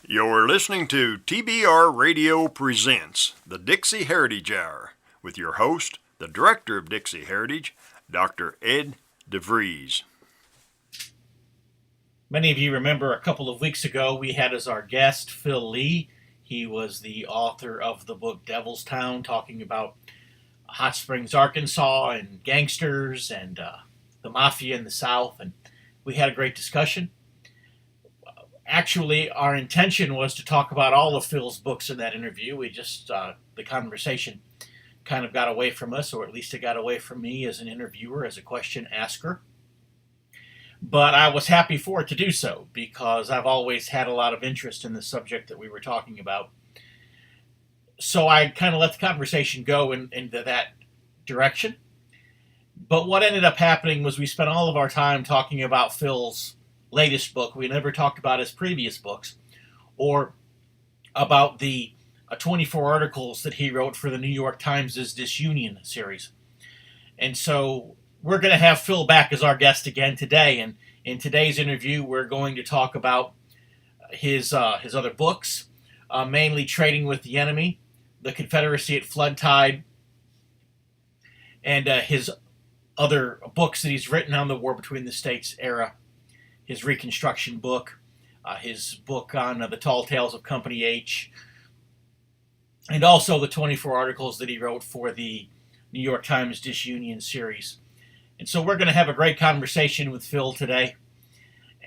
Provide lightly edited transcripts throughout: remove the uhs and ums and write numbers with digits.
You're listening to TBR Radio Presents the Dixie Heritage Hour with your host, the Director of Dixie Heritage, Dr. Ed DeVries. Many of you remember a couple of weeks ago we had as our guest Phil Leigh. He was the author of the book Devil's Town, talking about Hot Springs, Arkansas, and gangsters and the mafia in the South. And we had a great discussion. Actually, our intention was to talk about all of Phil's books in that interview. The conversation kind of got away from us, or at least it got away from me as an interviewer, as a question asker. But I was happy for it to do so because I've always had a lot of interest in the subject that we were talking about. So I kind of let the conversation go into that direction. But what ended up happening was we spent all of our time talking about Phil's latest book. We never talked about his previous books or about the 24 articles that he wrote for the New York Times Disunion Series. And so we're going to have Phil back as our guest again today. And in today's interview, we're going to talk about his other books, mainly Trading with the Enemy, The Confederacy at Flood Tide, and his other books that he's written on the War Between the States era, his Reconstruction book, his book on the Tall Tales of Company H, and also the 24 articles that he wrote for the New York Times Disunion Series. And so we're going to have a great conversation with Phil today.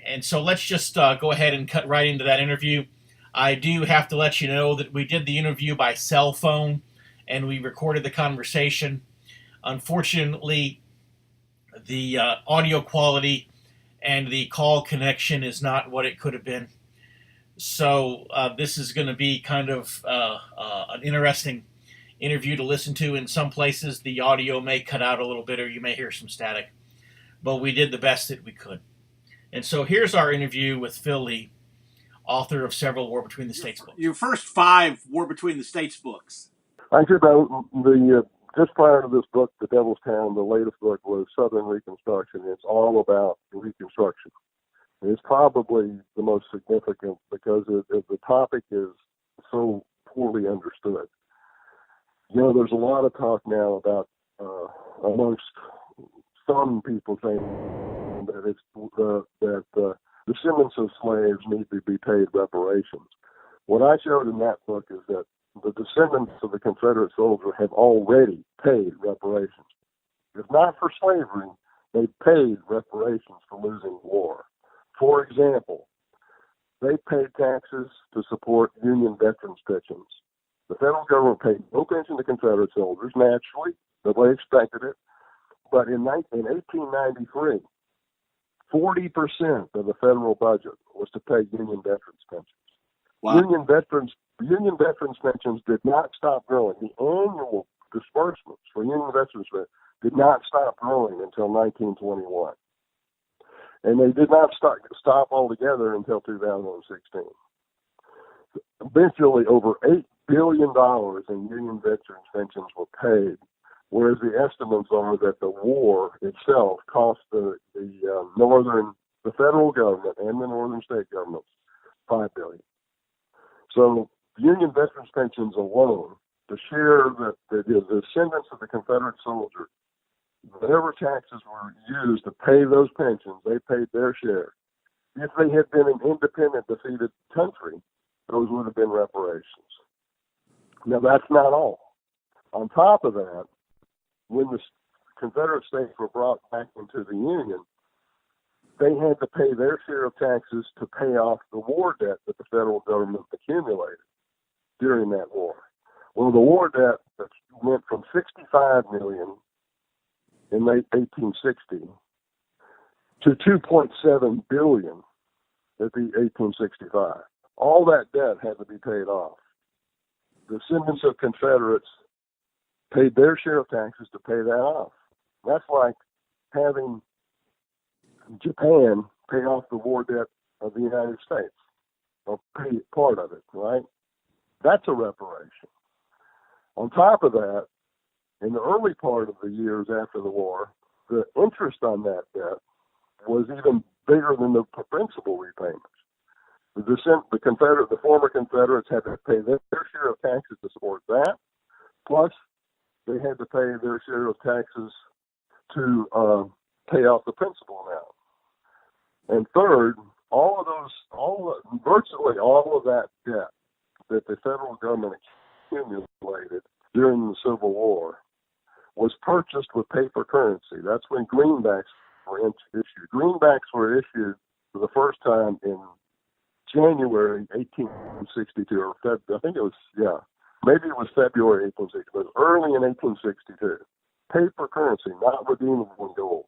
And so let's just go ahead and cut right into that interview. I do have to let you know that we did the interview by cell phone and we recorded the conversation. Unfortunately, the audio quality and the call connection is not what it could have been. So this is going to be kind of an interesting interview to listen to. In some places, the audio may cut out a little bit or you may hear some static, but we did the best that we could. And so here's our interview with Phil Leigh, author of several War Between the States books. Your first 5 War Between the States books. I should just prior to this book, The Devil's Town, the latest book was Southern Reconstruction. It's all about Reconstruction. It's probably the most significant because the topic is so poorly understood. You know, there's a lot of talk now about amongst some people saying that the descendants of slaves need to be paid reparations. What I showed in that book is that the descendants of the Confederate soldier have already paid reparations. If not for slavery, they paid reparations for losing the war. For example, they paid taxes to support Union veterans' pensions. The federal government paid no pension to Confederate soldiers, naturally. Nobody expected it. But in 1893, 40% of the federal budget was to pay Union veterans' pensions. Wow. Union veterans pensions did not stop growing. The annual disbursements for Union veterans did not stop growing until 1921. And they did not stop altogether until 2016. Eventually, over $8 billion in Union veterans pensions were paid, whereas the estimates are that the war itself cost the federal government and the northern state governments $5 billion. So Union veterans pensions alone, to share that the descendants of the Confederate soldier, whatever taxes were used to pay those pensions, they paid their share. If they had been an independent, defeated country, those would have been reparations. Now, that's not all. On top of that, when the Confederate states were brought back into the Union, they had to pay their share of taxes to pay off the war debt that the federal government accumulated during that war. Well, the war debt went from $65 million in late 1860 to $2.7 billion at the 1865. All that debt had to be paid off. The descendants of Confederates paid their share of taxes to pay that off. That's like having Japan pay off the war debt of the United States, or pay part of it, right? That's a reparation. On top of that, in the early part of the years after the war, the interest on that debt was even bigger than the principal repayments. the former Confederates had to pay their share of taxes to support that, plus they had to pay their share of taxes to pay off the principal amount. And third, virtually all of that debt that the federal government accumulated during the Civil War was purchased with paper currency. That's when greenbacks were issued. Greenbacks were issued for the first time in January 1862, or I think it was, maybe it was February 1862, but early in 1862. Paper currency, not redeemable in gold.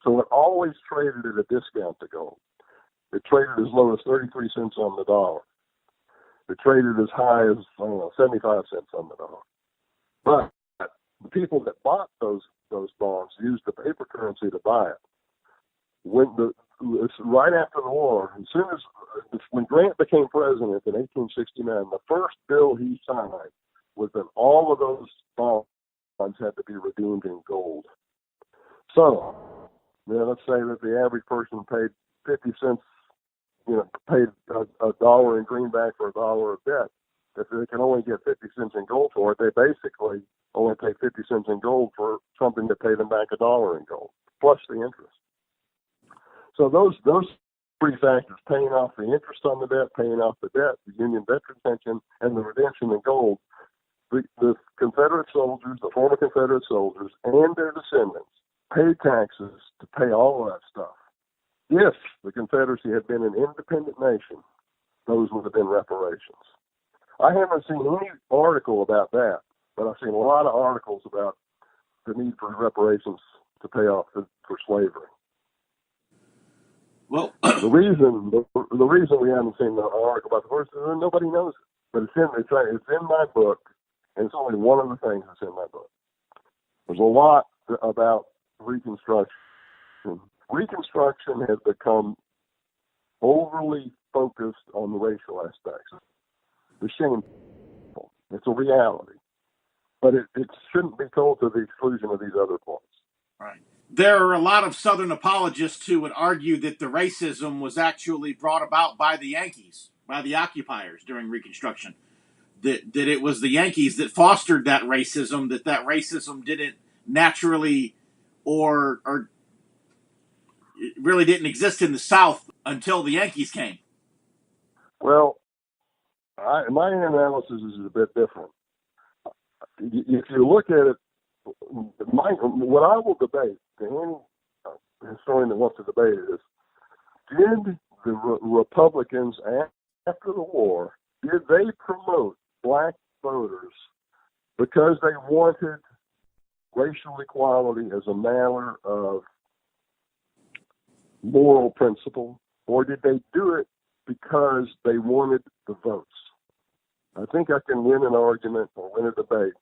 So it always traded at a discount to gold. It traded as low as 33 cents on the dollar. It traded as high as, 75 cents on the dollar. But the people that bought those bonds used the paper currency to buy it. Right after the war, when Grant became president in 1869, the first bill he signed was that all of those bonds had to be redeemed in gold. So, let's say that the average person paid 50 cents, paid a dollar in greenback for a dollar of debt. If they can only get 50 cents in gold for it, they basically only pay 50 cents in gold for something that paid them back a dollar in gold, plus the interest. So those three factors, paying off the interest on the debt, paying off the debt, the Union veteran pension, and the redemption in gold, the Confederate soldiers, the former Confederate soldiers, and their descendants paid taxes to pay all of that stuff. If the Confederacy had been an independent nation, those would have been reparations. I haven't seen any article about that, but I've seen a lot of articles about the need for reparations to pay off for slavery. Well, the reason we haven't seen the article about the first is that nobody knows it, but it's in my book, and it's only one of the things that's in my book. There's a lot about Reconstruction. Reconstruction has become overly focused on the racial aspects. It's shameful. It's a reality. But it shouldn't be told to the exclusion of these other points. right. There are a lot of Southern apologists who would argue that the racism was actually brought about by the Yankees, by the occupiers during Reconstruction. That it was the Yankees that fostered that racism, that racism didn't naturally or it really didn't exist in the South until the Yankees came. Well, my analysis is a bit different. If you look at it, what I will debate, to any historian that wants to debate it, is did the Republicans, after the war, did they promote black voters because they wanted racial equality as a matter of moral principle, or did they do it because they wanted the votes? I think I can win an argument or win a debate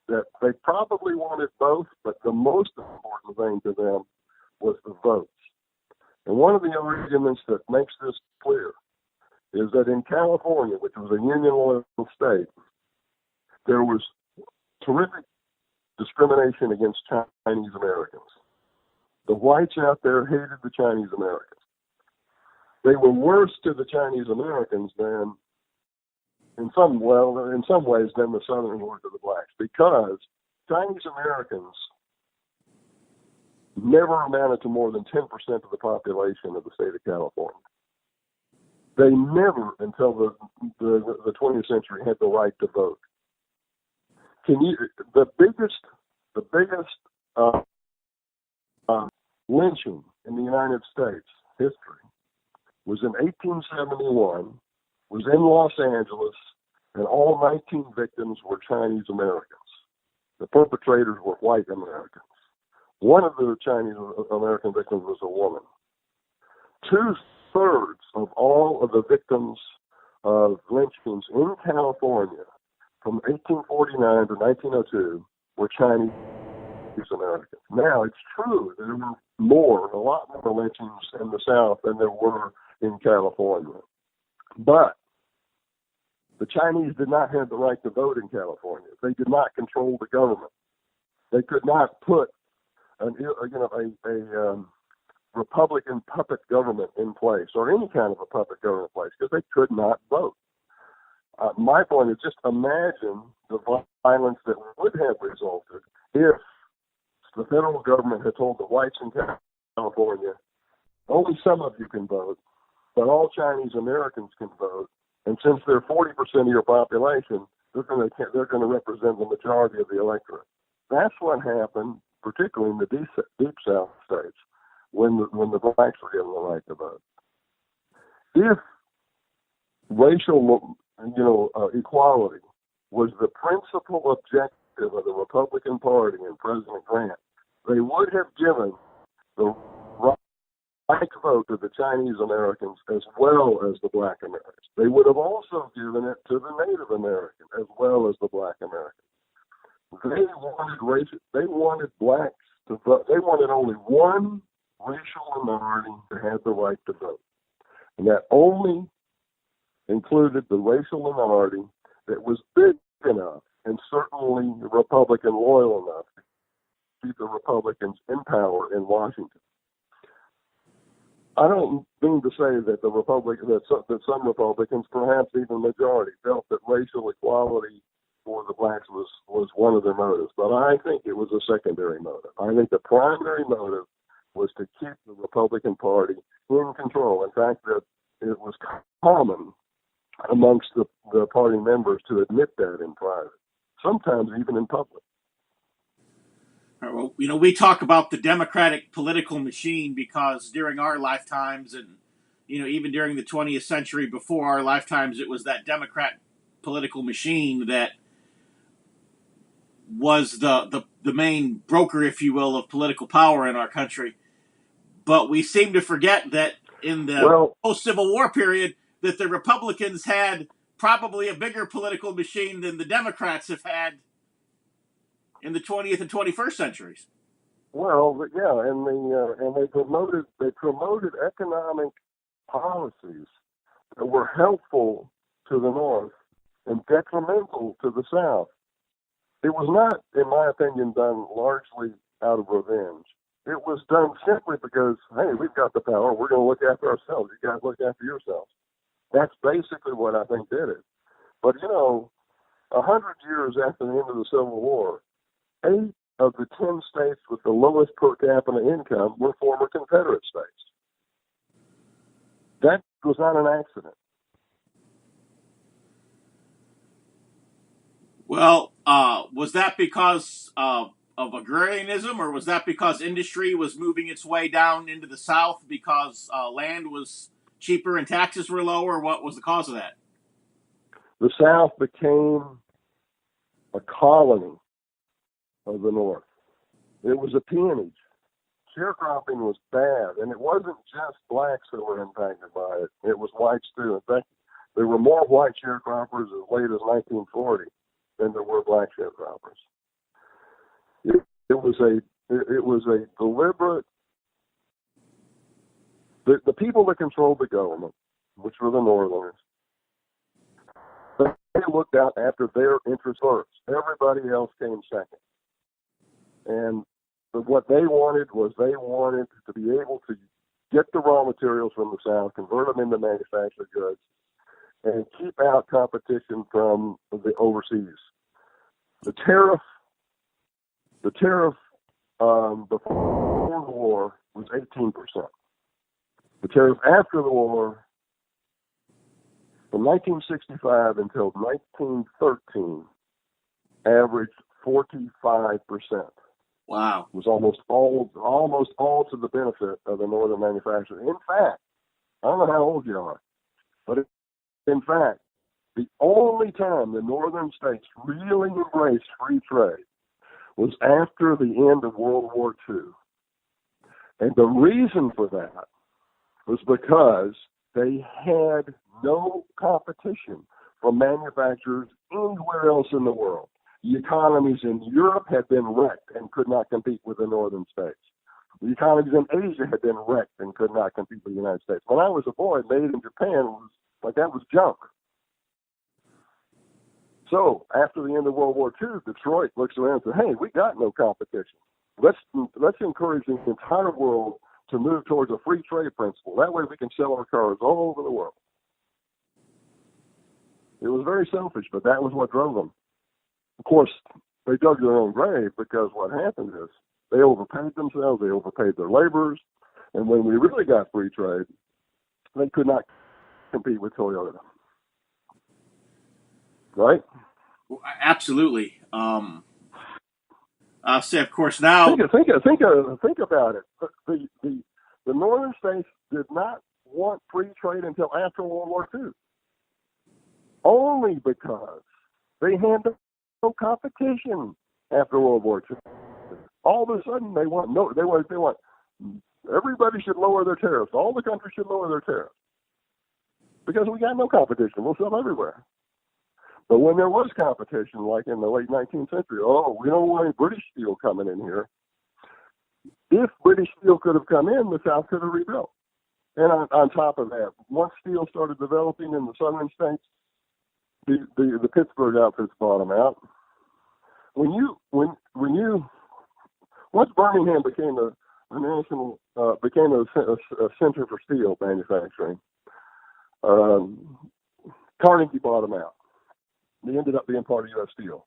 that they probably wanted both, but the most important thing to them was the votes. And one of the arguments that makes this clear is that in California, which was a Union-loyal state, there was terrific discrimination against Chinese Americans. The whites out there hated the Chinese Americans. They were worse to the Chinese Americans than, in some ways, than the Southern were to the blacks, because Chinese Americans never amounted to more than 10% of the population of the state of California. They never, until the 20th century, had the right to vote. The biggest lynching in the United States history was in 1871, was in Los Angeles, and all 19 victims were Chinese Americans. The perpetrators were white Americans. One of the Chinese American victims was a woman. 2/3 of all of the victims of lynchings in California from 1849 to 1902 were Chinese Americans. Now, it's true there were a lot more lynchings in the South than there were in California. But the Chinese did not have the right to vote in California. They did not control the government. They could not put a Republican puppet government in place, or any kind of a puppet government in place, because they could not vote. My point is, just imagine the violence that would have resulted if the federal government had told the whites in California, only some of you can vote, but all Chinese Americans can vote, and since they're 40% of your population, they're going to represent the majority of the electorate. That's what happened, particularly in the deep South states, when the blacks were given the right to vote. If racial, equality was the principal objective of the Republican Party and President Grant, they would have given the right to vote to the Chinese Americans as well as the black Americans. They would have also given it to the Native American as well as the black Americans. They wanted blacks to vote. They wanted only one racial minority to have the right to vote, and that only included the racial minority that was big enough and certainly Republican loyal enough to keep the Republicans in power in Washington. I don't mean to say that that some Republicans, perhaps even majority, felt that racial equality for the blacks was one of their motives, but I think it was a secondary motive. I think the primary motive was to keep the Republican Party in control. In fact, that it was common amongst the party members to admit that in private, sometimes even in public. Well, we talk about the Democratic political machine because during our lifetimes and, even during the 20th century before our lifetimes, it was that Democrat political machine that was the main broker, if you will, of political power in our country. But we seem to forget that in the post-Civil War period, that the Republicans had probably a bigger political machine than the Democrats have had in the 20th and 21st centuries. Well, yeah, and they promoted economic policies that were helpful to the North and detrimental to the South. It was not, in my opinion, done largely out of revenge. It was done simply because, hey, we've got the power. We're going to look after ourselves. You guys look after yourselves. That's basically what I think did it. But, 100 years after the end of the Civil War, 8 of the 10 states with the lowest per capita income were former Confederate states. That was not an accident. Well, was that because of agrarianism, or was that because industry was moving its way down into the South because land was cheaper and taxes were lower? What was the cause of that? The South became a colony of the North. It was a peonage. Sharecropping was bad, and it wasn't just blacks that were impacted by it. It was whites too. In fact, there were more white sharecroppers as late as 1940 than there were black sharecroppers. It was a deliberate. The people that controlled the government, which were the Northerners, they looked out after their interests first. Everybody else came second. And what they wanted to be able to get the raw materials from the South, convert them into manufactured goods, and keep out competition from the overseas. The tariff before the war was 18%. The tariff after the war, from 1965 until 1913, averaged 45%. Wow. It was almost all to the benefit of the northern manufacturers. In fact, I don't know how old you are, but in fact, the only time the northern states really embraced free trade was after the end of World War II. And the reason for that was because they had no competition from manufacturers anywhere else in the world. The economies in Europe had been wrecked and could not compete with the northern states. The economies in Asia had been wrecked and could not compete with the United States. When I was a boy, made in Japan was like that was junk. So after the end of World War II, Detroit looks around and says, "Hey, we got no competition. Let's encourage the entire world to move towards a free trade principle. That way we can sell our cars all over the world. It was very selfish, but that was what drove them. Of course, they dug their own grave, because what happened is they overpaid themselves, they overpaid their laborers, and when we really got free trade, they could not compete with Toyota. Right? Well, absolutely. I'll say, of course, now. Think about it. The northern states did not want free trade until after World War II, only because they had no competition after World War II. All of a sudden, they want everybody should lower their tariffs. All the countries should lower their tariffs because we got no competition. We'll sell everywhere. But when there was competition, like in the late 19th century, we don't want any British steel coming in here. If British steel could have come in, the South could have rebuilt. And on top of that, once steel started developing in the southern states, the Pittsburgh outfits bought them out. Once Birmingham became a center for steel manufacturing, Carnegie bought them out. They ended up being part of U.S. Steel.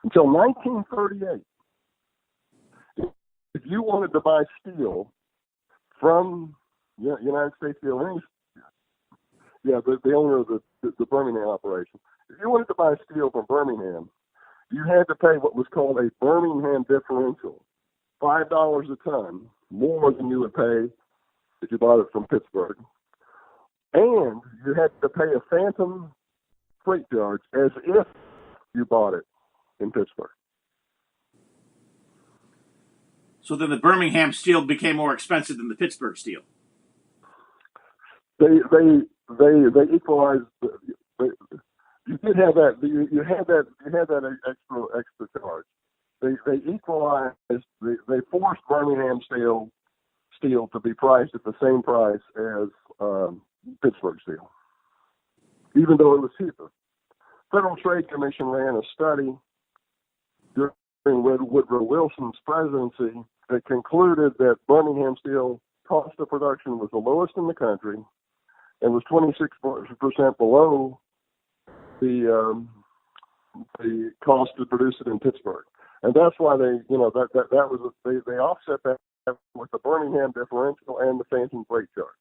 Until 1938, if you wanted to buy steel from United States Steel, the owner of the Birmingham operation, if you wanted to buy steel from Birmingham, you had to pay what was called a Birmingham differential, $5 a ton, more than you would pay if you bought it from Pittsburgh. And you had to pay a phantom freight charge as if you bought it in Pittsburgh. So then the Birmingham steel became more expensive than the Pittsburgh steel. They equalized. You did have that. You had that extra charge. They equalized. They forced Birmingham steel to be priced at the same price as Pittsburgh steel, even though it was cheaper. Federal Trade Commission ran a study during Woodrow Wilson's presidency that concluded that Birmingham steel cost of production was the lowest in the country and was 26% below the cost to produce it in Pittsburgh. And that's why they offset that with the Birmingham differential and the phantom freight charge.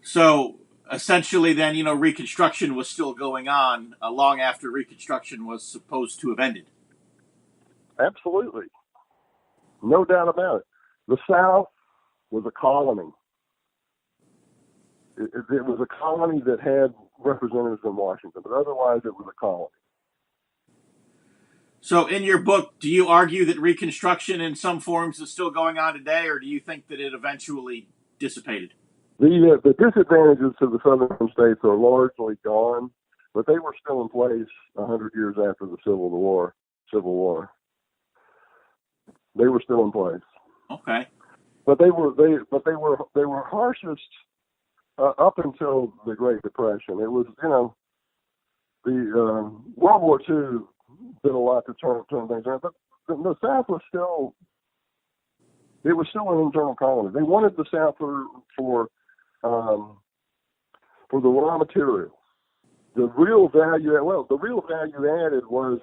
So essentially then, Reconstruction was still going on long after Reconstruction was supposed to have ended. Absolutely. No doubt about it. The South was a colony. It was a colony that had representatives in Washington, but otherwise it was a colony. So in your book, do you argue that Reconstruction in some forms is still going on today, or do you think that it eventually dissipated? The disadvantages to the southern states are largely gone, but they were still in place 100 years after the Civil War. They were still in place. Okay. But they were harshest up until the Great Depression. It was, the World War II did a lot to turn things around, but the South was still. It was still an internal colony. They wanted the South for the raw materials. The real value added was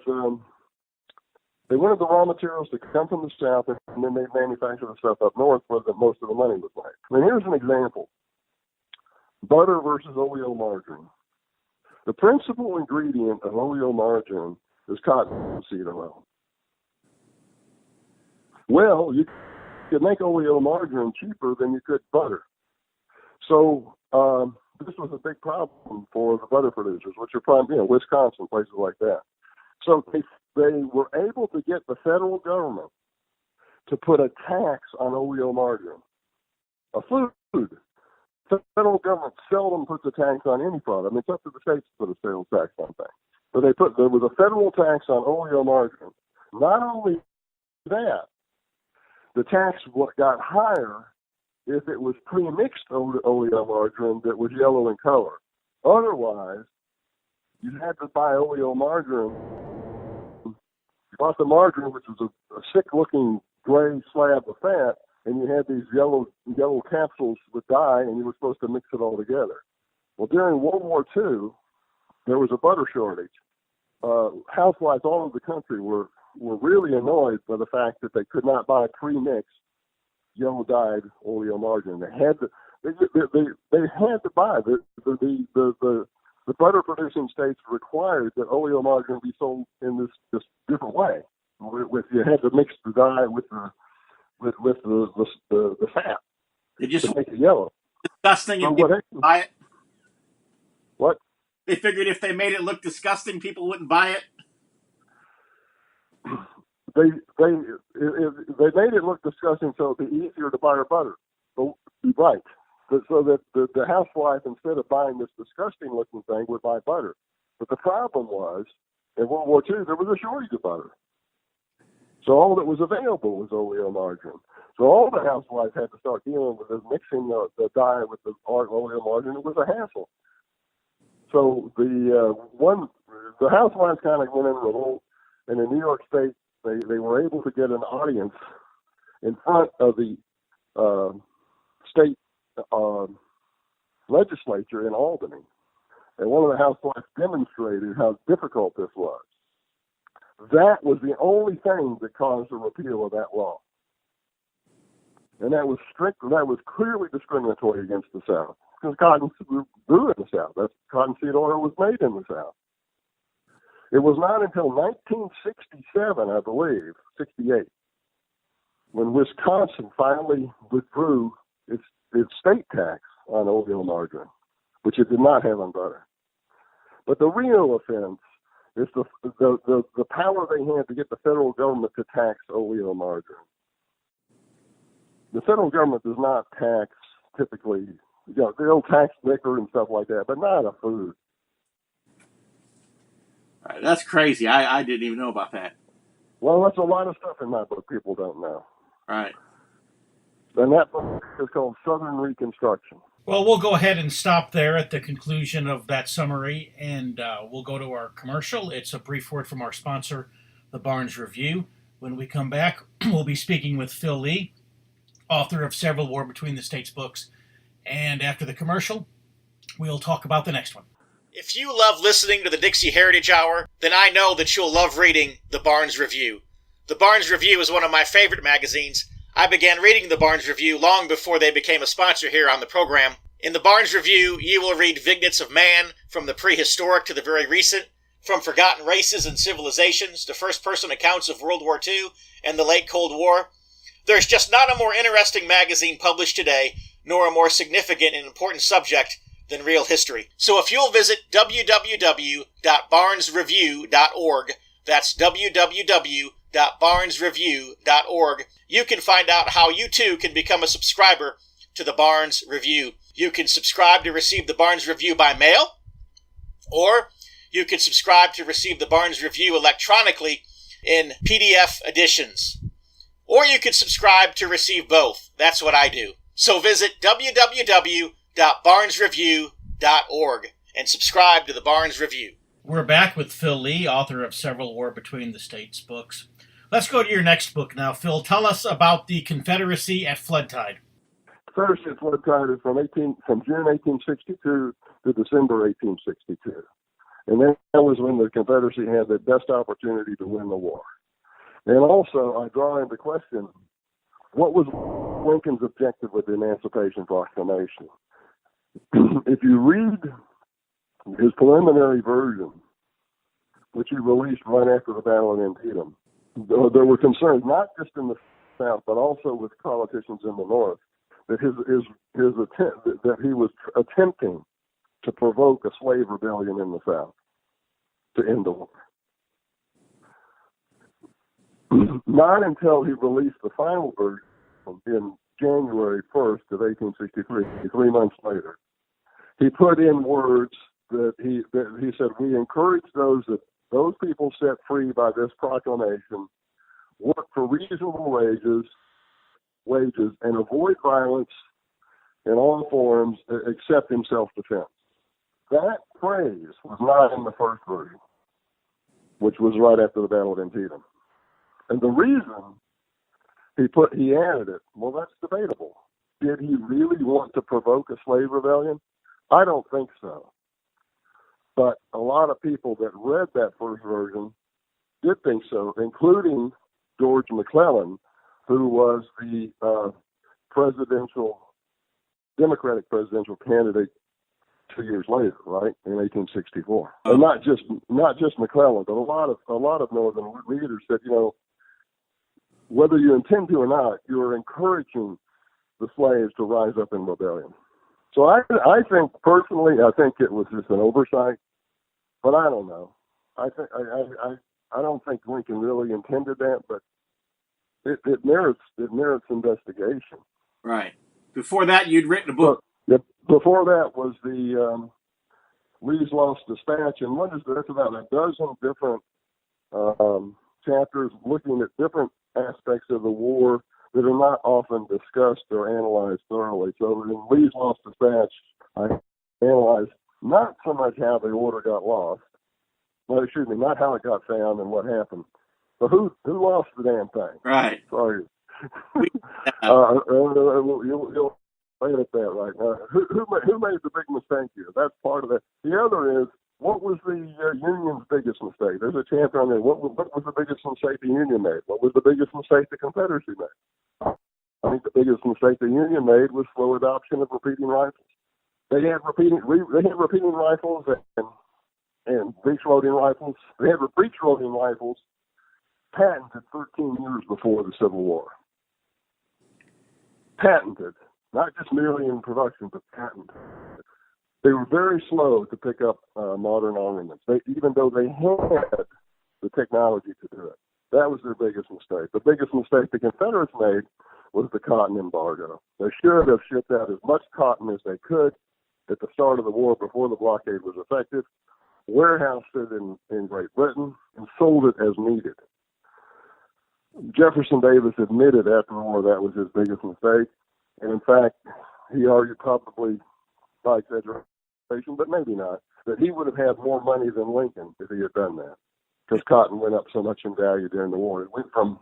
they wanted the raw materials to come from the South, and then they manufactured the stuff up north where most of the money was made. I mean, here's an example. Butter versus oleomargarine. The principal ingredient of oleomargarine is cottonseed oil. Well, you could make oleomargarine cheaper than you could butter. So this was a big problem for the butter producers, which are probably, Wisconsin, places like that. So they were able to get the federal government to put a tax on oleomargarine, a food. The federal government seldom puts a tax on any product. I mean, it's up to the states to put a sales tax on things. But there was a federal tax on oleomargarine. Not only that, the tax got higher if it was pre-mixed oleomargarine that was yellow in color. Otherwise, you had to buy oleomargarine. You bought the margarine, which was a sick-looking gray slab of fat, and you had these yellow capsules with dye, and you were supposed to mix it all together. Well, during World War II, there was a butter shortage. Housewives all over the country were really annoyed by the fact that they could not buy pre-mixed yellow dyed oleomargarine. They had to buy the butter producing states required that oleomargarine be sold in this different way. With you had to mix the dye with the fat. It just to make it yellow. Disgusting. So And people wouldn't buy it. What? They figured if they made it look disgusting, people wouldn't buy it. They made it look disgusting so it'd be easier to buy our butter. So, right. So that the housewife, instead of buying this disgusting looking thing, would buy butter. But the problem was, in World War II, there was a shortage of butter. So all that was available was oleomargarine. So all the housewives had to start dealing with this, mixing the dye with the oleomargarine. It was a hassle. So the housewives kind of went in revolt, and in New York State, they were able to get an audience in front of the state legislature in Albany. And one of the housewives demonstrated how difficult this was. That was the only thing that caused the repeal of that law. And that was clearly discriminatory against the South. Because cotton grew in the South. That's cottonseed oil was made in the South. It was not until 1967, I believe, 68, when Wisconsin finally withdrew its state tax on oleomargarine, which it did not have on butter. But the real offense is the power they had to get the federal government to tax oleomargarine. The federal government does not tax typically, they'll tax liquor and stuff like that, but not a food. Right, that's crazy. I didn't even know about that. Well, that's a lot of stuff in my book people don't know. Right. And that book is called Southern Reconstruction. Well, we'll go ahead and stop there at the conclusion of that summary, and we'll go to our commercial. It's a brief word from our sponsor, the Barnes Review. When we come back, we'll be speaking with Phil Leigh, author of several War Between the States books. And after the commercial, we'll talk about the next one. If you love listening to the Dixie Heritage Hour, then I know that you'll love reading the Barnes Review. The Barnes Review is one of my favorite magazines. I began reading the Barnes Review long before they became a sponsor here on the program. In the Barnes Review, you will read vignettes of man, from the prehistoric to the very recent, from forgotten races and civilizations to first-person accounts of World War II and the late Cold War. There's just not a more interesting magazine published today, nor a more significant and important subject than real history. So if you'll visit www.barnesreview.org, that's www.barnesreview.org, you can find out how you too can become a subscriber to the Barnes Review. You can subscribe to receive the Barnes Review by mail, or you can subscribe to receive the Barnes Review electronically in PDF editions. Or you can subscribe to receive both. That's what I do. So visit www.barnesreview.org and subscribe to the Barnes Review. We're back with Phil Leigh, author of several War Between the States books. Let's go to your next book now, Phil. Tell us about the Confederacy at Flood Tide. Confederacy at Flood Tide is from June 1862 to December 1862. And that was when the Confederacy had the best opportunity to win the war. And also, I draw into question, what was Lincoln's objective with the Emancipation Proclamation? If you read his preliminary version, which he released right after the Battle of Antietam, there were concerns, not just in the South, but also with politicians in the North, that that he was attempting to provoke a slave rebellion in the South to end the war. Not until he released the final version in January 1st of 1863, 3 months later, he put in words that he said, "We encourage those people set free by this proclamation work for reasonable wages and avoid violence in all forms except in self-defense." That phrase was not in the first version, which was right after the Battle of Antietam. And the reason He added it. Well, that's debatable. Did he really want to provoke a slave rebellion? I don't think so. But a lot of people that read that first version did think so, including George McClellan, who was the Democratic presidential candidate 2 years later, right, in 1864. And not just McClellan, but a lot of Northern leaders said, whether you intend to or not, you are encouraging the slaves to rise up in rebellion. So I think personally, I think it was just an oversight, but I don't know. I don't think Lincoln really intended that, but it merits investigation. Right. Before that, you'd written a book. Before that was the Lee's Lost Dispatch, and that's about a dozen different chapters looking at different aspects of the war that are not often discussed or analyzed thoroughly. So in Lee's Lost Dispatch, I analyzed not so much how the order got lost, not how it got found and what happened, but who lost the damn thing. Right. Sorry. You'll edit that right now. Who made the big mistake here? That's part of it. The other is, what was the Union's biggest mistake? There's a chapter on there. What was the biggest mistake the Union made? What was the biggest mistake the Confederacy made? I think the biggest mistake the Union made was slow adoption of repeating rifles. They had repeating rifles and breech-loading rifles. They had breech-loading rifles patented 13 years before the Civil War. Patented, not just merely in production, but patented. They were very slow to pick up modern armaments, even though they had the technology to do it. That was their biggest mistake. The biggest mistake the Confederates made was the cotton embargo. They should have shipped out as much cotton as they could at the start of the war before the blockade was effective, warehoused it in Great Britain, and sold it as needed. Jefferson Davis admitted after the war that was his biggest mistake. And in fact, he argued, probably by exaggeration, but maybe not, that he would have had more money than Lincoln if he had done that, because cotton went up so much in value during the war. It went from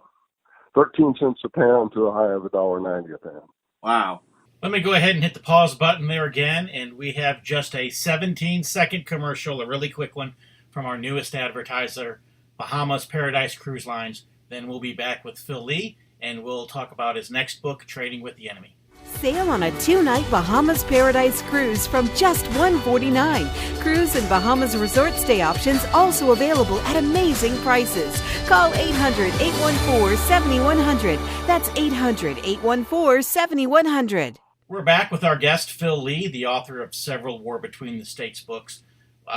13 cents a pound to a high of $1.90 a pound. Wow. Let me go ahead and hit the pause button there again, and we have just a 17-second commercial, a really quick one, from our newest advertiser, Bahamas Paradise Cruise Lines. Then we'll be back with Phil Leigh, and we'll talk about his next book, Trading with the Enemy. Sail on a 2-night Bahamas Paradise cruise from just $149. Cruise and Bahamas resort stay options also available at amazing prices. Call 800-814-7100. That's 800-814-7100. We're back with our guest, Phil Leigh, the author of several War Between the States books.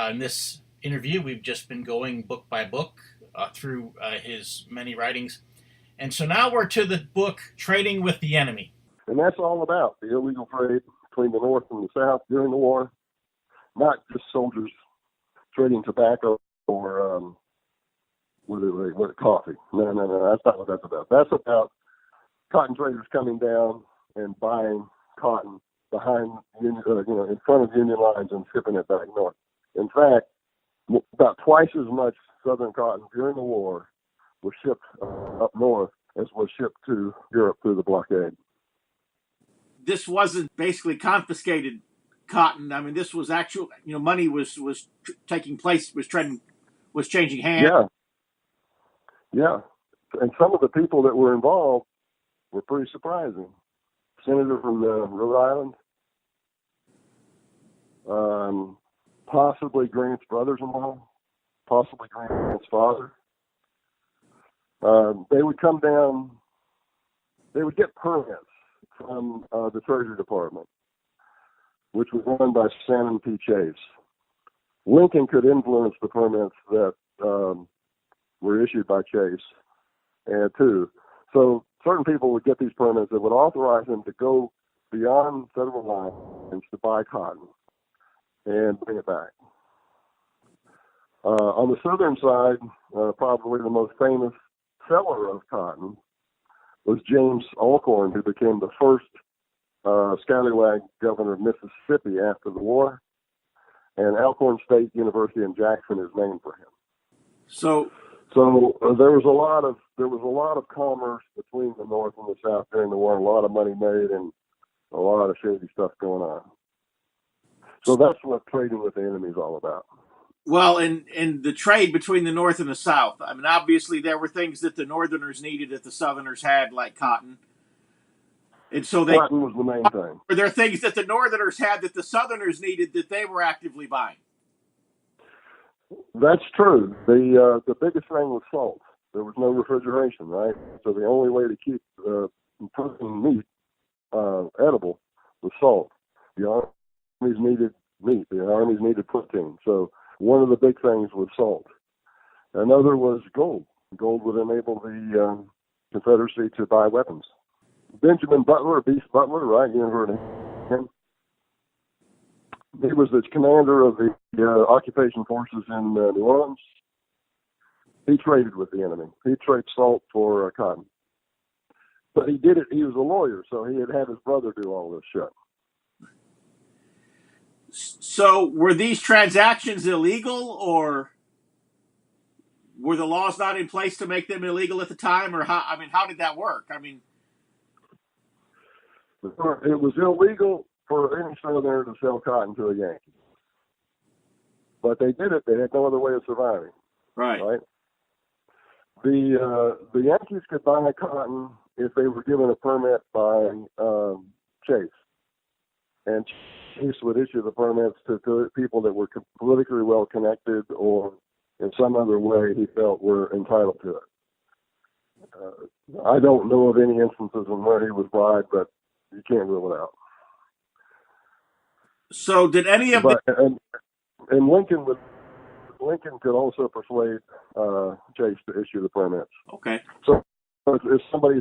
In this interview, we've just been going book by book through his many writings. And so now we're to the book, Trading with the Enemy. And that's all about the illegal trade between the North and the South during the war, not just soldiers trading tobacco or coffee. No, that's not what that's about. That's about cotton traders coming down and buying cotton behind, in front of Union lines and shipping it back north. In fact, about twice as much Southern cotton during the war was shipped up north as was shipped to Europe through the blockade. This wasn't basically confiscated cotton. I mean, this was actual, money was taking place, was changing hands. Yeah. And some of the people that were involved were pretty surprising. Senator from Rhode Island, possibly Grant's brothers-in-law, possibly Grant's father. They would come down, they would get permits from the Treasury Department, which was run by Salmon P. Chase. Lincoln could influence the permits that were issued by Chase, too. So certain people would get these permits that would authorize them to go beyond federal lines to buy cotton and bring it back. On the southern side, probably the most famous seller of cotton was James Alcorn, who became the first scallywag governor of Mississippi after the war. And Alcorn State University in Jackson is named for him. So So there was a lot of commerce between the North and the South during the war, a lot of money made, and a lot of shady stuff going on. So that's what trading with the enemy is all about. Well, and the trade between the North and the South. I mean, obviously there were things that the Northerners needed that the Southerners had, like cotton. And so Cotton was the main thing. were there things that the Northerners had that the Southerners needed that they were actively buying? That's true. The biggest thing was salt. There was no refrigeration, right? So the only way to keep protein meat edible was salt. The armies needed meat. The armies needed protein. So one of the big things was salt. Another was gold. Gold would enable the Confederacy to buy weapons. Benjamin Butler, Beast Butler, right? You ever heard of him? He was the commander of the occupation forces in New Orleans. He traded with the enemy. He traded salt for cotton. But he did it. He was a lawyer, so he had his brother do all this shit. So were these transactions illegal, or were the laws not in place to make them illegal at the time, or how did that work? I mean, it was illegal for any Southerner to sell cotton to a Yankee. But they did it. They had no other way of surviving. right? The Yankees could buy cotton if they were given a permit by Chase. And Chase would issue the permits to people that were politically well connected or in some other way he felt were entitled to it. I don't know of any instances in where he was bribed, but you can't rule it out. So did any of and Lincoln could also persuade Chase to issue the permits. Okay. So if somebody,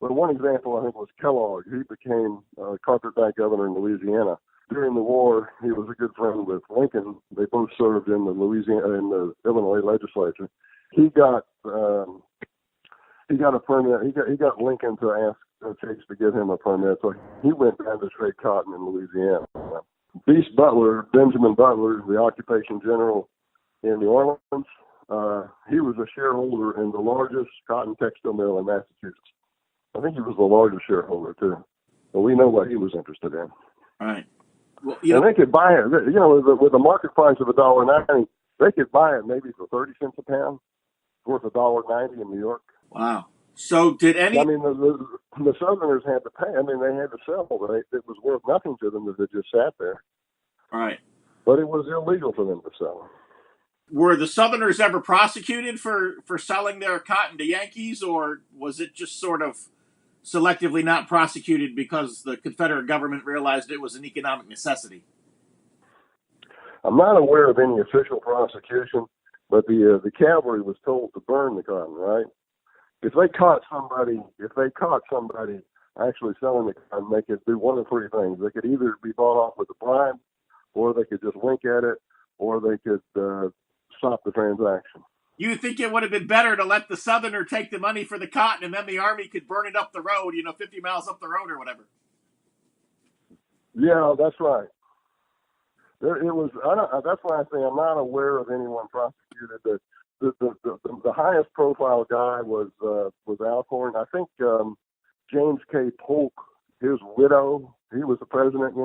well, one example I think was Kellogg. He became carpetbag governor in Louisiana. During the war, he was a good friend with Lincoln. They both served in the Illinois legislature. He got a permit. He got Lincoln to ask Chase to give him a permit, so he went down to trade cotton in Louisiana. Beast Butler, Benjamin Butler, the occupation general in New Orleans, he was a shareholder in the largest cotton textile mill in Massachusetts. I think he was the largest shareholder too. But we know what he was interested in. All right. Well, and they could buy it, with a market price of $1.90, they could buy it maybe for 30 cents a pound, worth $1.90 in New York. Wow. So did any? I mean, the Southerners had to pay. I mean, they had to sell, but it was worth nothing to them if it just sat there. All right. But it was illegal for them to sell. Were the Southerners ever prosecuted for selling their cotton to Yankees, or was it just sort of selectively not prosecuted because the Confederate government realized it was an economic necessity? I'm not aware of any official prosecution, but the cavalry was told to burn the cotton, right? If they caught somebody actually selling the cotton, they could do one of three things. They could either be bought off with a bribe, or they could just wink at it, or they could stop the transaction. You think it would have been better to let the Southerner take the money for the cotton, and then the Army could burn it up the road, 50 miles up the road or whatever? Yeah, that's right. That's why I say I'm not aware of anyone prosecuted. The highest profile guy was Alcorn. I think James K. Polk, his widow, he was the president, in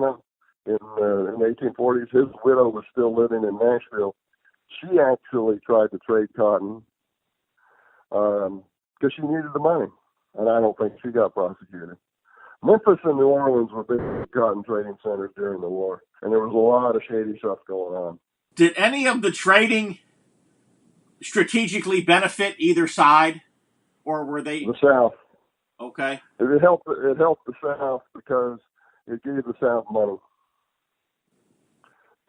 the 1840s. His widow was still living in Nashville. She actually tried to trade cotton because she needed the money, and I don't think she got prosecuted. Memphis and New Orleans were big cotton trading centers during the war, and there was a lot of shady stuff going on. Did any of the trading strategically benefit either side, or were they the South? Okay. It helped the South because it gave the South money.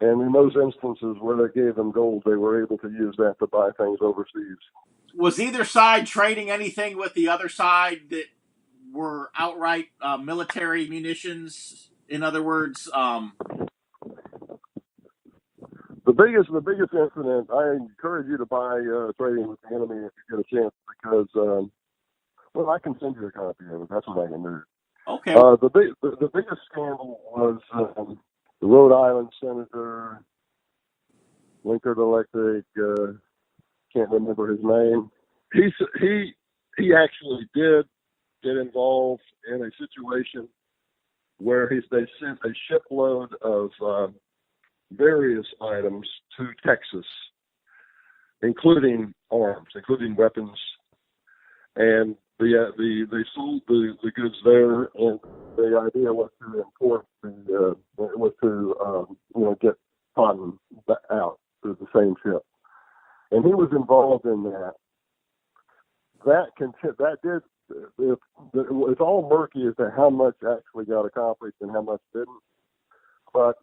And in those instances where they gave them gold, they were able to use that to buy things overseas. Was either side trading anything with the other side that were outright military munitions? In other words, the biggest incident. I encourage you to buy trading with the enemy if you get a chance, because I can send you a copy of it. That's what I can do. Okay. The biggest scandal was the Rhode Island Senator, Linkard Electric, can't remember his name. He actually did get involved in a situation where they sent a shipload of various items to Texas, including arms, including weapons, and they sold the goods there, and the idea was to import get cotton out through the same ship, and he was involved in that. It's all murky as to how much actually got accomplished and how much didn't. But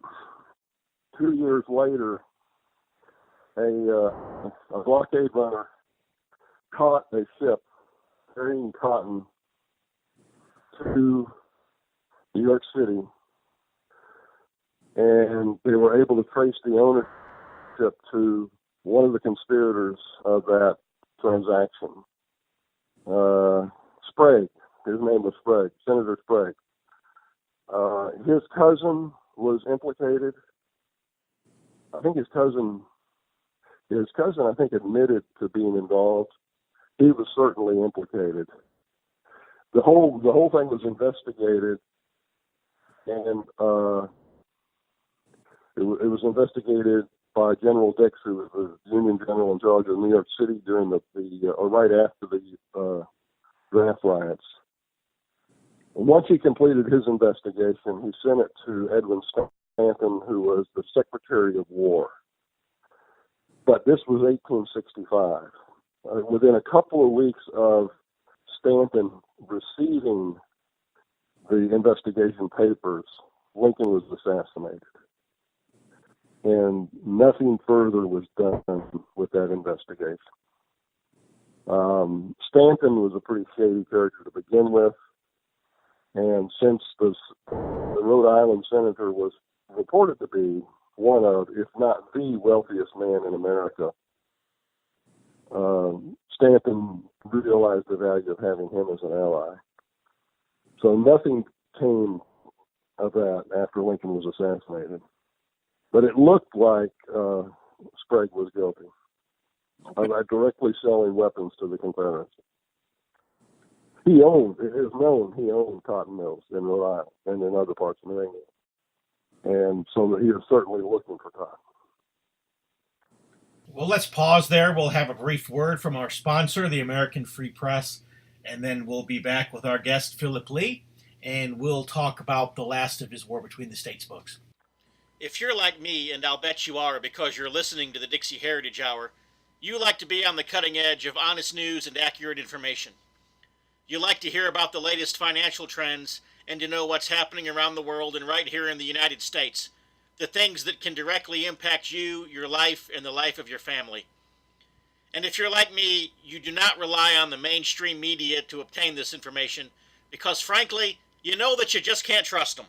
2 years later, a blockade runner caught a ship carrying cotton to New York City, and they were able to trace the ownership to one of the conspirators of that transaction. Sprague, his name was Sprague, Senator Sprague. His cousin was implicated. I think his cousin admitted to being involved. He was certainly implicated. The whole thing was investigated, and it was investigated by General Dixie, who was the Union general in charge of New York City during right after the draft riots. And once he completed his investigation, he sent it to Edwin Stanton, who was the Secretary of War. But this was 1865. Within a couple of weeks of Stanton receiving the investigation papers, Lincoln was assassinated. And nothing further was done with that investigation. Stanton was a pretty shady character to begin with, and since the Rhode Island senator was reported to be one of, if not the wealthiest man in America, Stanton realized the value of having him as an ally. So nothing came of that after Lincoln was assassinated. But it looked like Sprague was guilty of directly selling weapons to the Confederacy. It is known he owned cotton mills in Rhode Island and in other parts of New England. And so he is certainly looking for cotton. Well, let's pause there. We'll have a brief word from our sponsor, the American Free Press, and then we'll be back with our guest, Philip Leigh, and we'll talk about the last of his War Between the States books. If you're like me, and I'll bet you are because you're listening to the Dixie Heritage Hour, you like to be on the cutting edge of honest news and accurate information. You like to hear about the latest financial trends and to know what's happening around the world and right here in the United States, the things that can directly impact you, your life, and the life of your family. And if you're like me, you do not rely on the mainstream media to obtain this information because, frankly, you know that you just can't trust them.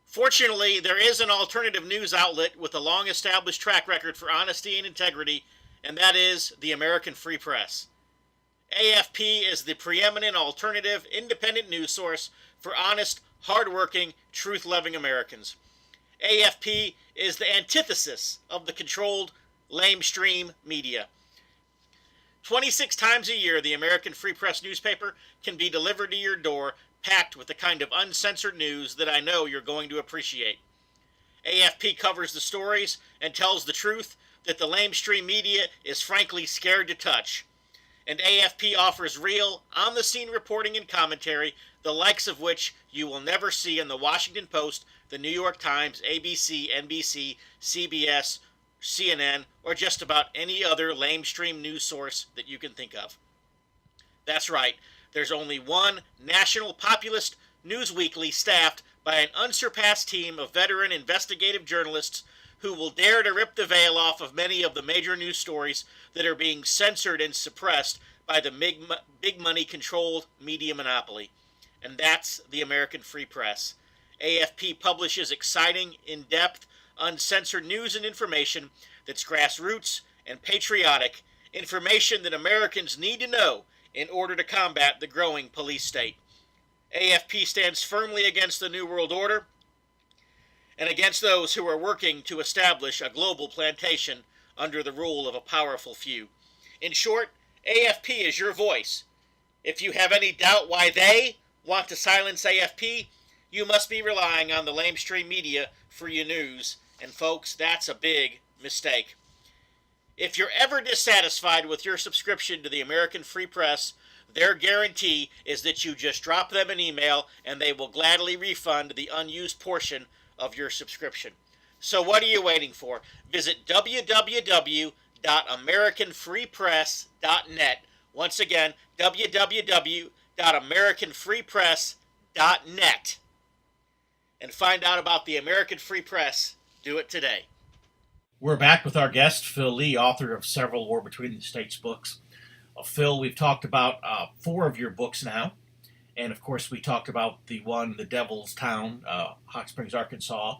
Fortunately, there is an alternative news outlet with a long-established track record for honesty and integrity, and that is the American Free Press. AFP is the preeminent alternative, independent news source for honest, hard-working, truth-loving Americans. AFP is the antithesis of the controlled, lamestream media. 26 times a year, the American Free Press newspaper can be delivered to your door, packed with the kind of uncensored news that I know you're going to appreciate. AFP covers the stories and tells the truth that the lamestream media is frankly scared to touch. And AFP offers real, on-the-scene reporting and commentary, the likes of which you will never see in the Washington Post, the New York Times, ABC, NBC, CBS, CNN, or just about any other lamestream news source that you can think of. That's right, there's only one national populist news weekly staffed by an unsurpassed team of veteran investigative journalists who will dare to rip the veil off of many of the major news stories that are being censored and suppressed by the big money controlled media monopoly. And that's the American Free Press. AFP publishes exciting, in-depth, uncensored news and information that's grassroots and patriotic, information that Americans need to know in order to combat the growing police state. AFP stands firmly against the New World Order and against those who are working to establish a global plantation under the rule of a powerful few. In short, AFP is your voice. If you have any doubt why they want to silence AFP, you must be relying on the lamestream media for your news, and folks, that's a big mistake. If you're ever dissatisfied with your subscription to the American Free Press, their guarantee is that you just drop them an email and they will gladly refund the unused portion of your subscription. So what are you waiting for? Visit www.americanfreepress.net. Once again, www.americanfreepress.net. And find out about the American Free Press. Do it today. We're back with our guest, Phil Leigh, author of several War Between the States books. Phil, we've talked about 4 of your books now. And, of course, we talked about the one, The Devil's Town, Hot Springs, Arkansas,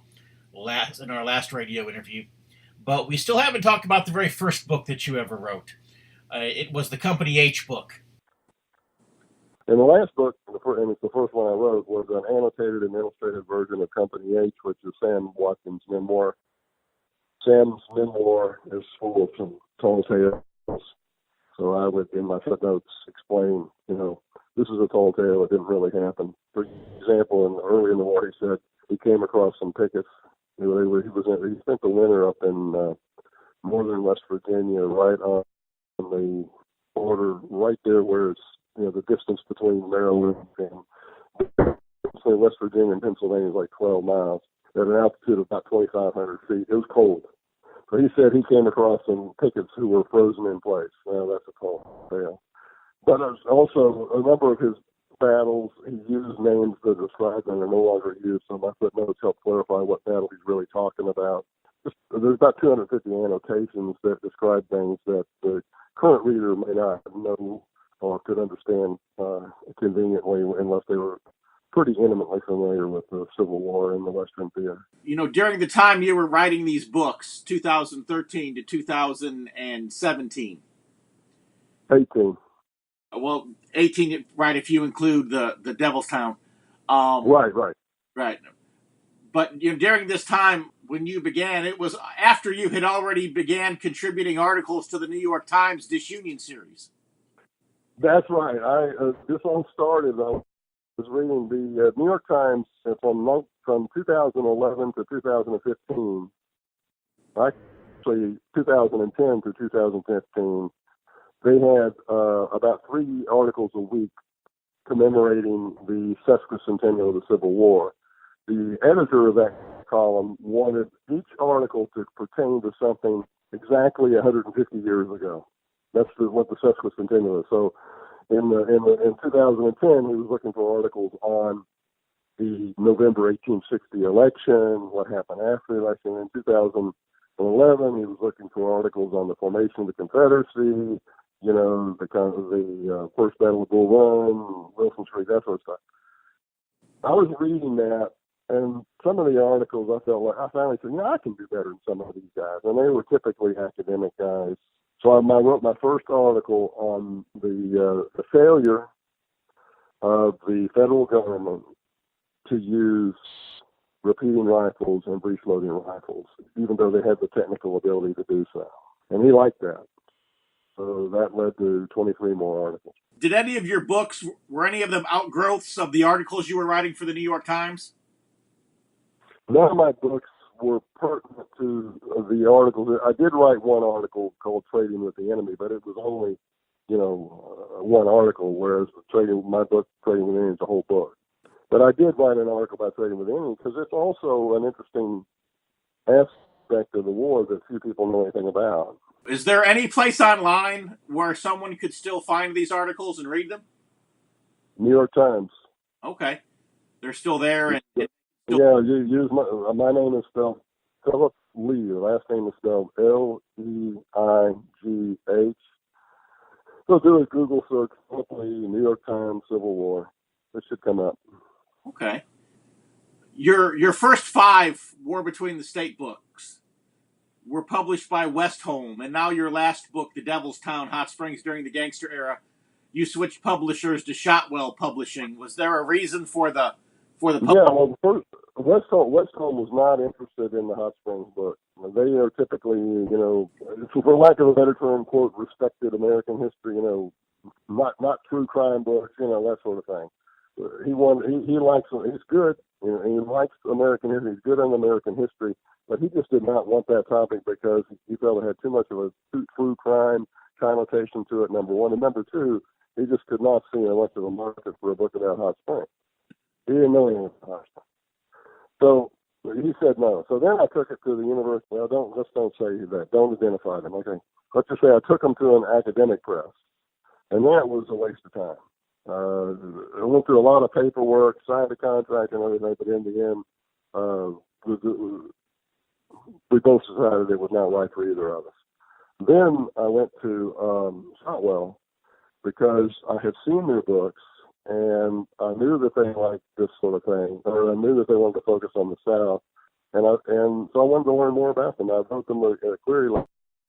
in our last radio interview. But we still haven't talked about the very first book that you ever wrote. It was the Company H book. And the last book, and it's the first one I wrote, was an annotated and illustrated version of Company H, which is Sam Watkins' memoir. Sam's memoir is full of some tall tales. So I would, in my footnotes, explain, this is a tall tale. It didn't really happen. For example, early in the war, he said he came across some pickets. He spent the winter up in northern West Virginia, right on the border, right there where it's, the distance between Maryland and between West Virginia and Pennsylvania is like 12 miles at an altitude of about 2,500 feet. It was cold. So he said he came across some pickets who were frozen in place. Well, that's a tall tale. But also a number of his battles, he used names to describe them are no longer used, so my footnotes help clarify what battle he's really talking about. There's about 250 annotations that describe things that the current reader may not know or could understand conveniently unless they were pretty intimately familiar with the Civil War in the Western theater. During the time you were writing these books, 2013 to 2017. 18. Well, 18, right, if you include the Devil's Town. Right. Right. But during this time, when you began, it was after you had already began contributing articles to the New York Times Disunion Series. That's right. This all started, I was reading the New York Times from 2011 to 2015, actually 2010 to 2015. They had about 3 articles a week commemorating the Sesquicentennial of the Civil War. The editor of that column wanted each article to pertain to something exactly 150 years ago. That's what the Sesquicentennial is. So in 2010, he was looking for articles on the November 1860 election, what happened after the election. In 2011, he was looking for articles on the formation of the Confederacy, the First Battle of Bull Run, Wilson Street, that sort of stuff. I was reading that, and some of the articles I felt like I finally said, I can do better than some of these guys. And they were typically academic guys. So I wrote my first article on the failure of the federal government to use repeating rifles and breech-loading rifles, even though they had the technical ability to do so. And he liked that. So that led to 23 more articles. Did any of your books, were any of them outgrowths of the articles you were writing for the New York Times? None of my books were pertinent to the articles. I did write one article called Trading with the Enemy, but it was only, one article, whereas my book, Trading with the Enemy, is a whole book. But I did write an article about Trading with the Enemy because it's also an interesting aspect of the war that few people know anything about. Is there any place online where someone could still find these articles and read them? New York Times. Okay. They're still there. Yeah, you use my name is spelled Philip Leigh. The last name is spelled Leigh. So do a Google search, Philip Leigh, New York Times, Civil War. It should come up. Okay. Your first 5 War Between the State books were published by Westholme, and now your last book, The Devil's Town, Hot Springs During the Gangster Era, you switched publishers to Shotwell Publishing. Was there a reason for the Yeah, well, Westholme was not interested in the Hot Springs book. They are typically, for lack of a better term, quote, respected American history, not true crime books, that sort of thing. He likes, he's good, he likes American history, he's good on American history, but he just did not want that topic because he felt it had too much of a true crime connotation to it, number one. And number two, he just could not see much of a market for a book about Hot Springs. He didn't know anything about Hot Springs. So he said no. So then I took it to the university. Well, let's don't say that. Don't identify them. Okay. Let's just say I took them to an academic press. And that was a waste of time. I went through a lot of paperwork, signed a contract and everything, but in the end, we both decided it was not right for either of us. Then I went to Shotwell because I had seen their books and I knew that they liked this sort of thing, or I knew that they wanted to focus on the South, and so I wanted to learn more about them. I wrote them a query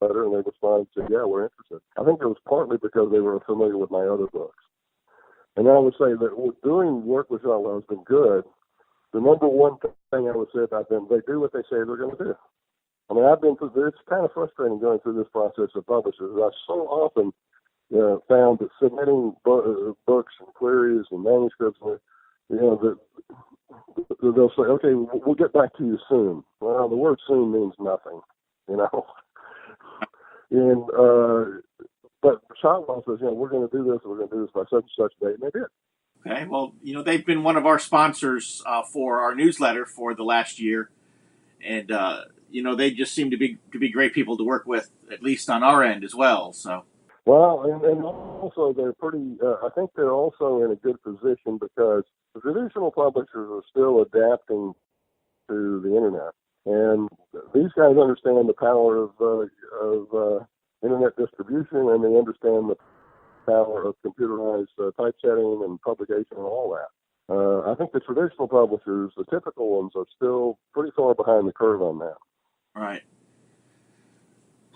letter, and they responded and said, "Yeah, we're interested." I think it was partly because they were familiar with my other books. And I would say that doing work with Shotwell has been good. The number one thing I would say about them, they do what they say they're going to do. I mean, it's kind of frustrating going through this process of publishers. I so often found that submitting books and queries and manuscripts, that they'll say, "Okay, we'll get back to you soon." Well, the word "soon" means nothing, And but Shotwell says, we're going to do this. We're going to do this by such and such date, and they did. Okay, well, they've been one of our sponsors for our newsletter for the last year, and they just seem to be great people to work with, at least on our end as well. So. Well, and also they're pretty. I think they're also in a good position because the traditional publishers are still adapting to the internet, and these guys understand the power of internet distribution, and they understand the power of computerized typesetting and publication and all that. I think the traditional publishers, the typical ones, are still pretty far behind the curve on that. Right.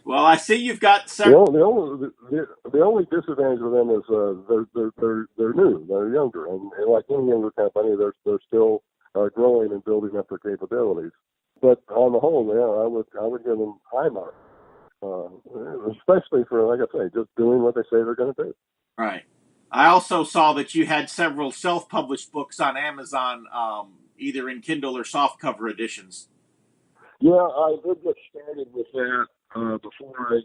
Well, I see you've got several. The only disadvantage of them is they're new, they're younger, and like any younger company, they're still growing and building up their capabilities. But on the whole, I would give them high marks, especially for, like I say, just doing what they say they're going to do. Right. I also saw that you had several self-published books on Amazon, either in Kindle or softcover editions. Yeah, I did get started with that before I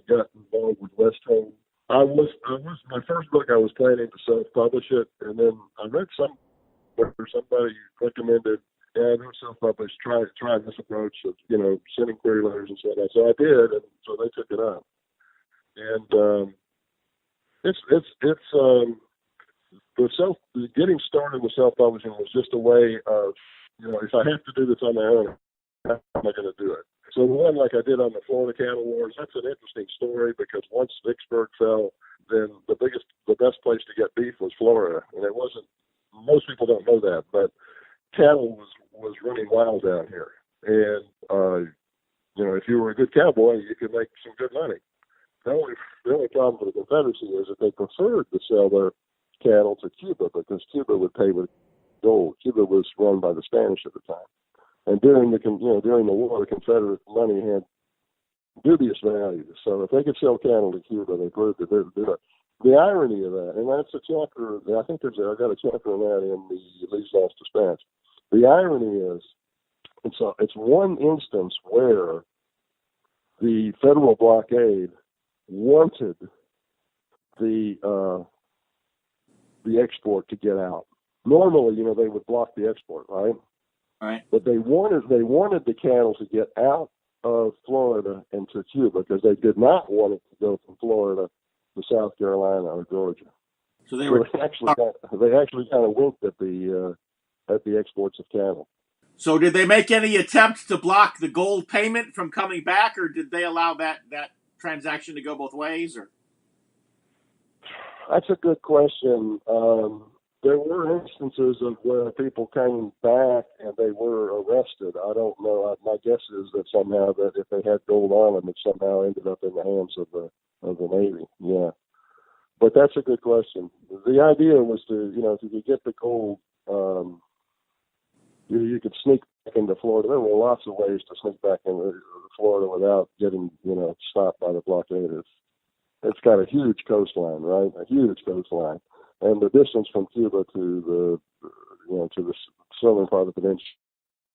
got involved with Westholme. I was my first book. I was planning to self-publish it, and then I read somebody recommended, "Yeah, don't self-publish. Try this approach of sending query letters and so on." So I did, and so they took it up. And getting started with self-publishing was just a way of if I have to do this on my own, how am I going to do it? So the one like I did on the Florida Cattle Wars, that's an interesting story because once Vicksburg fell, then the best place to get beef was Florida, and it wasn't. Most people don't know that, but cattle was running wild down here, and if you were a good cowboy, you could make some good money. The only problem for the Confederacy is that they preferred to sell their cattle to Cuba because Cuba would pay with gold. Cuba was run by the Spanish at the time. And during the war, the Confederate money had dubious value. So if they could sell cattle to Cuba, they proved that they would do it. The irony of that, and that's a chapter. I think I got a chapter on that in the Lee's Last Dispatch. The irony is, it's one instance where the federal blockade wanted the export to get out. Normally, they would block the export, right? Right. But they wanted the cattle to get out of Florida and to Cuba because they did not want it to go from Florida to South Carolina or Georgia. So they actually kind of winked at the exports of cattle. So did they make any attempts to block the gold payment from coming back, or did they allow that transaction to go both ways? Or that's a good question. There were instances of where people came back and they were arrested. I don't know. My guess is that somehow that if they had gold on them, it somehow ended up in the hands of the Navy. Yeah, but that's a good question. The idea was to, if you could get the gold, You could sneak back into Florida. There were lots of ways to sneak back into Florida without getting, stopped by the blockaders. It's got a huge coastline, right? A huge coastline. And the distance from Cuba to the southern part of the peninsula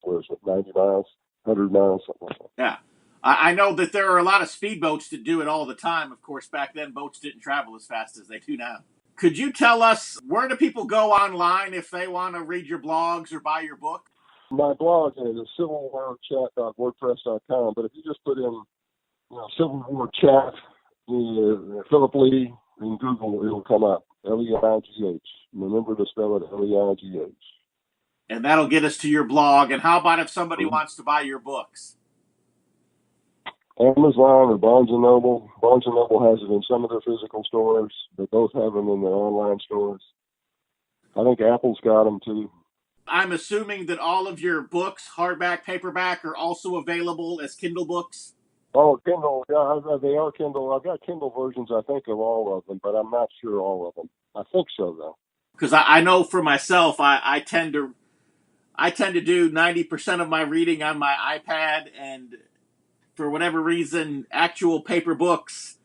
was 90 miles, 100 miles, something like that. Yeah. I know that there are a lot of speedboats that do it all the time. Of course, back then, boats didn't travel as fast as they do now. Could you tell us, where do people go online if they want to read your blogs or buy your book? My blog is civilwarchat.wordpress.com, but if you just put in Civil War Chat, Philip Leigh, in Google, it'll come up. Leigh. Remember to spell it Leigh. And that'll get us to your blog. And how about if somebody wants to buy your books? Amazon or Barnes & Noble. Barnes & Noble has it in some of their physical stores. They both have them in their online stores. I think Apple's got them too. I'm assuming that all of your books, hardback, paperback, are also available as Kindle books? Oh, Kindle. Yeah, they are Kindle. I've got Kindle versions, I think, of all of them, but I'm not sure all of them. I think so, though. Because I know for myself, I tend to do 90% of my reading on my iPad, and for whatever reason, actual paper books,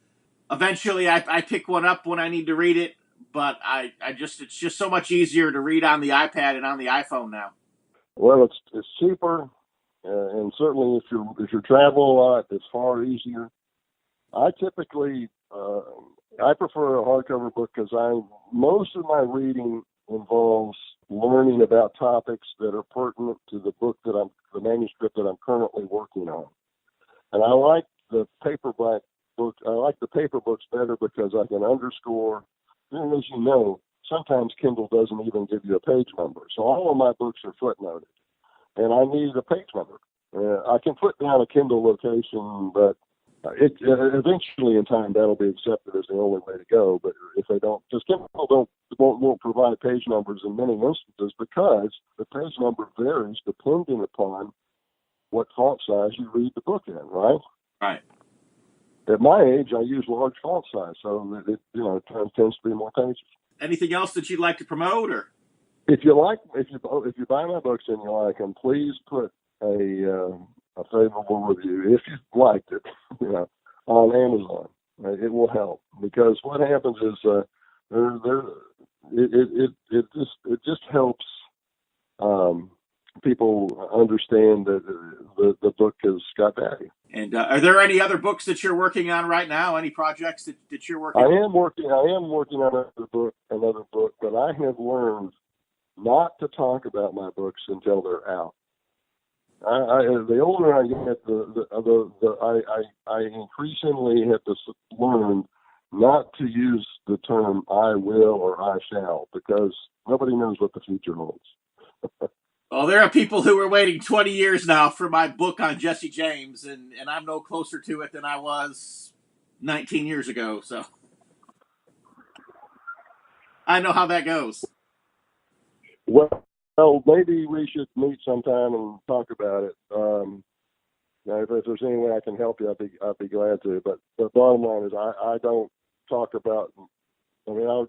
eventually I pick one up when I need to read it, but it's just so much easier to read on the iPad and on the iPhone now. Well, it's cheaper, and certainly if you travel a lot, it's far easier. I typically I prefer a hardcover book because most of my reading involves learning about topics that are pertinent to the manuscript that I'm currently working on. And I like the paperback book. I like the paper books better because I can underscore. And as you know, sometimes Kindle doesn't even give you a page number. So all of my books are footnoted, and I need a page number. I can put down a Kindle location, but eventually in time that'll be accepted as the only way to go. But if they don't, just Kindle won't provide page numbers in many instances because the page number varies depending upon what font size you read the book in, right? Right. At my age, I use large font size, so it tends to be more pages. Anything else that you'd like to promote, or if you buy my books and you like them, please put a favorable review if you liked it, on Amazon. It will help because what happens is it just helps people understand that the book has got value. And are there any other books that you're working on right now? Any projects that you're working on? I am working on another book, but I have learned not to talk about my books until they're out. The older I get, I increasingly have to learn not to use the term I will or I shall because nobody knows what the future holds. Well, there are people who are waiting 20 years now for my book on Jesse James, and I'm no closer to it than I was 19 years ago, so I know how that goes. Well, maybe we should meet sometime and talk about it. If there's any way I can help you, I'd be glad to. But the bottom line is I don't talk about. Maybe I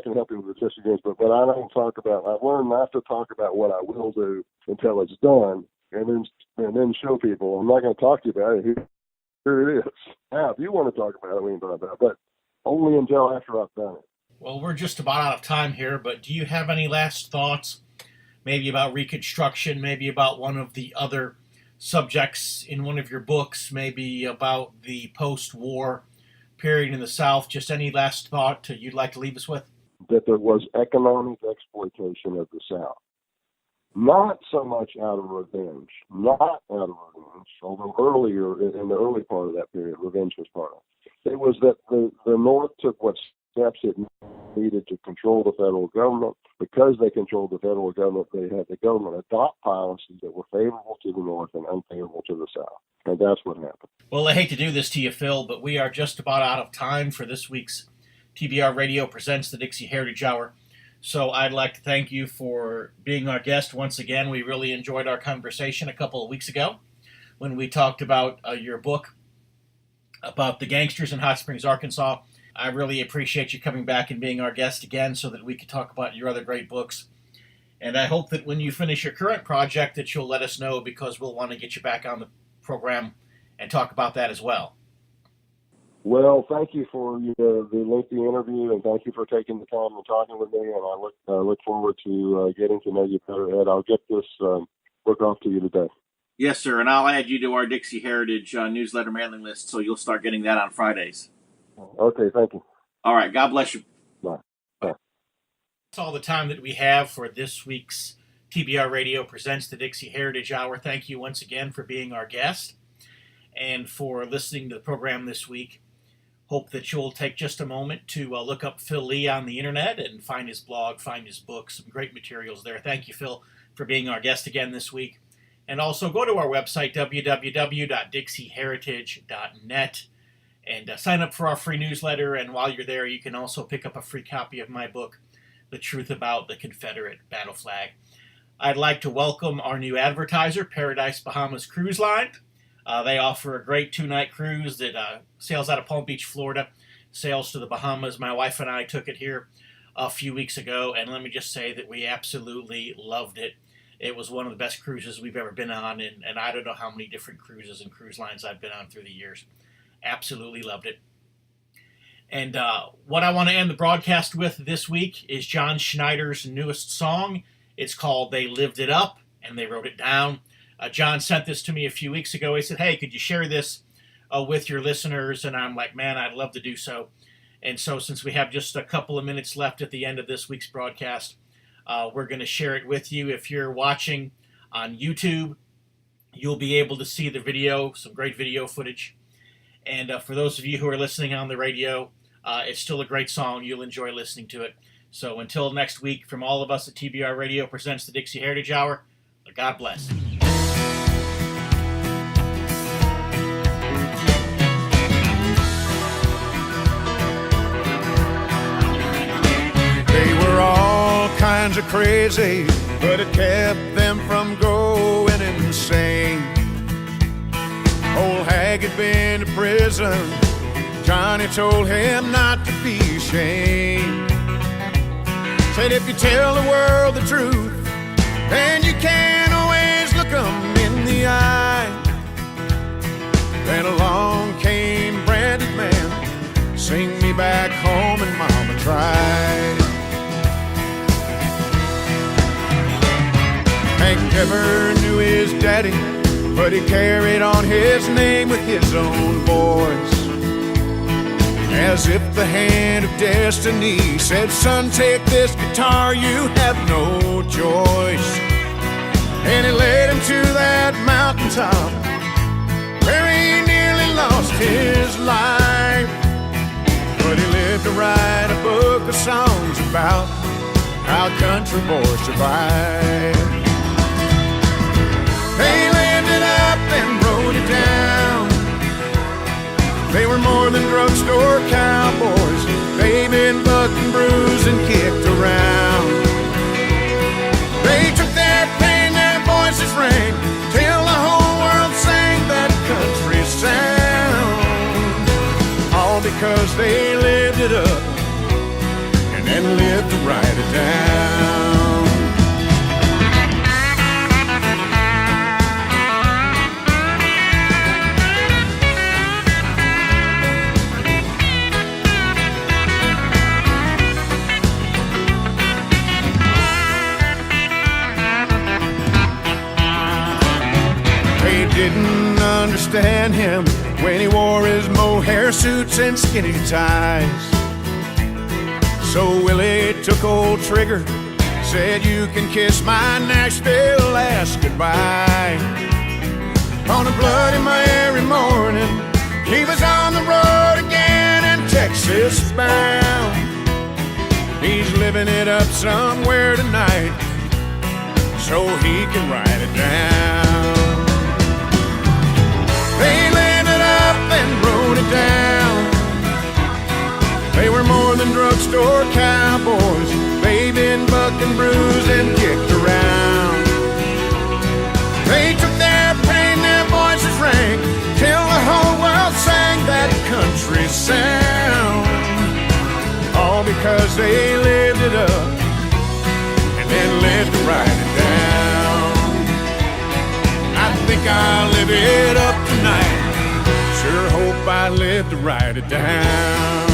can help you with the Jesse James, but I don't talk about. I've learned not to talk about what I will do until it's done, and then show people. I'm not going to talk to you about it. Here it is. Now, if you want to talk about it, we can talk about it, but only until after I've done it. Well, we're just about out of time here, but do you have any last thoughts? Maybe about Reconstruction, maybe about one of the other subjects in one of your books, maybe about the post-war period in the South. Just any last thought you'd like to leave us with? That there was economic exploitation of the South. Not so much out of revenge, although earlier, in the early part of that period, revenge was part of it. It was that the North took what steps it needed to control the federal government. Because they controlled the federal government, they had the government adopt policies that were favorable to the North and unfavorable to the South. And that's what happened. Well, I hate to do this to you, Phil, but we are just about out of time for this week's TBR Radio Presents the Dixie Heritage Hour. So I'd like to thank you for being our guest once again. We really enjoyed our conversation a couple of weeks ago when we talked about your book about the gangsters in Hot Springs, Arkansas. I really appreciate you coming back and being our guest again so that we could talk about your other great books. And I hope that when you finish your current project that you'll let us know, because we'll want to get you back on the program and talk about that as well. Well, thank you for the lengthy interview, and thank you for taking the time and talking with me. And I look forward to getting to know you better, Ed. I'll get this book off to you today. Yes, sir, and I'll add you to our Dixie Heritage newsletter mailing list, so you'll start getting that on Fridays. Okay, thank you. All right, God bless you. Bye. That's all the time that we have for this week's TBR Radio Presents the Dixie Heritage Hour. Thank you once again for being our guest and for listening to the program this week. Hope that you'll take just a moment to look up Phil Leigh on the internet and find his blog, find his books, some great materials there. Thank you, Phil, for being our guest again this week. And also go to our website, www.dixieheritage.net, and sign up for our free newsletter. And while you're there, you can also pick up a free copy of my book, The Truth About the Confederate Battle Flag. I'd like to welcome our new advertiser, Paradise Bahamas Cruise Line. They offer a great 2-night cruise that sails out of Palm Beach, Florida, sails to the Bahamas. My wife and I took it here a few weeks ago, and let me just say that we absolutely loved it. It was one of the best cruises we've ever been on, and I don't know how many different cruises and cruise lines I've been on through the years. Absolutely loved it. And what I want to end the broadcast with this week is John Schneider's newest song. It's called They Lived It Up, and they wrote it down. John sent this to me a few weeks ago. He said, hey, could you share this with your listeners? And I'm like, man, I'd love to do so. And so since we have just a couple of minutes left at the end of this week's broadcast, we're going to share it with you. If you're watching on YouTube, you'll be able to see the video, some great video footage. And for those of you who are listening on the radio, it's still a great song. You'll enjoy listening to it. So until next week, from all of us at TBR Radio Presents the Dixie Heritage Hour, God bless. They were all kinds of crazy, but it kept them from going insane. Old Hag had been to prison. Johnny told him not to be ashamed. Said if you tell the world the truth, then you can't always look 'em in the eye. Then along came Branded Man, sing me back home, and Mama tried. Hank never knew his daddy, but he carried on his name with his own voice, as if the hand of destiny said, son, take this guitar, you have no choice. And he led him to that mountaintop where he nearly lost his life. But he lived to write a book of songs about how country boys survive. They lived it up and wrote it down. They were more than drugstore cowboys. They've been bucked and bruised and kicked around. They took their pain, their voices rang, till the whole world sang that country sound. All because they lived it up and then lived to write it down. Didn't understand him when he wore his mohair suits and skinny ties. So Willie took old Trigger, said you can kiss my Nashville ass goodbye. On a bloody Mary morning, he was on the road again and Texas bound. He's living it up somewhere tonight so he can write it down. They lived it up and wrote it down. They were more than drugstore cowboys. They've been bucked and bruised and kicked around. They took their pain, their voices rang, till the whole world sang that country sound. All because they lived it up and then lived to write I'll live it up tonight. Sure hope I live to write it down.